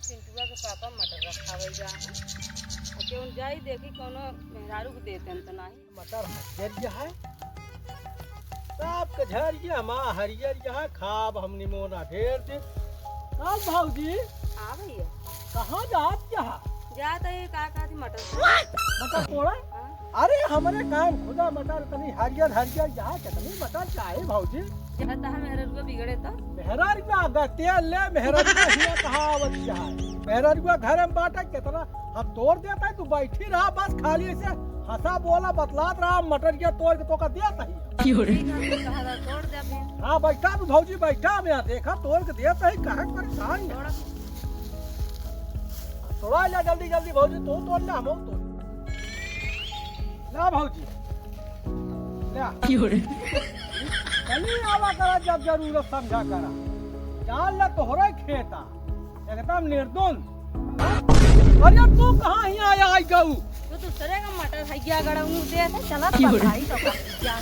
के पिंटुआ के पापा मटर रखावल जा और केहू जाई देखी कोनो मेहरारू के देते तो नहीं मटर हरियर है सबके झरिया माँ हरियर है खाब हम निमोना ढेर दे काल भाऊजी हाँ भैया कहाँ जात क्या जाता है का थी मटर मटर तोड़ा अरे हमारे काम खुदा मटर तनी हरियर हरियर यहाँ कितनी मटर चाहे भाऊजी जाता है मेहरारू बिगड़े तो मेहरारू का तेल ले मेहरारू हिया कहाँ आवत चाहे मेहरारू घर में बाटा कितना हम तोड़ देता है तू बैठी रहा बस खाली ऐसे हंसा बोला बतलात रहा मटर के तोड़ के तो का देता ही तोड़ दे फिर हाँ बैठा भी भाऊजी बैठा मैं देखा तोड़ के देता है कहाँ परेशान तोड़ा ले जल्दी जल्दी भाऊजी तू तोड़ ले हम तोड़ ना भाऊजी चली आवा करा जब जरूरत समझा करा जान ला तोहरा खेता एकदम निर्दोष अरे तू कहाँ ही आया आई गऊ तो दूसरे का मटर है गड़ा दे चला भाई तो क्या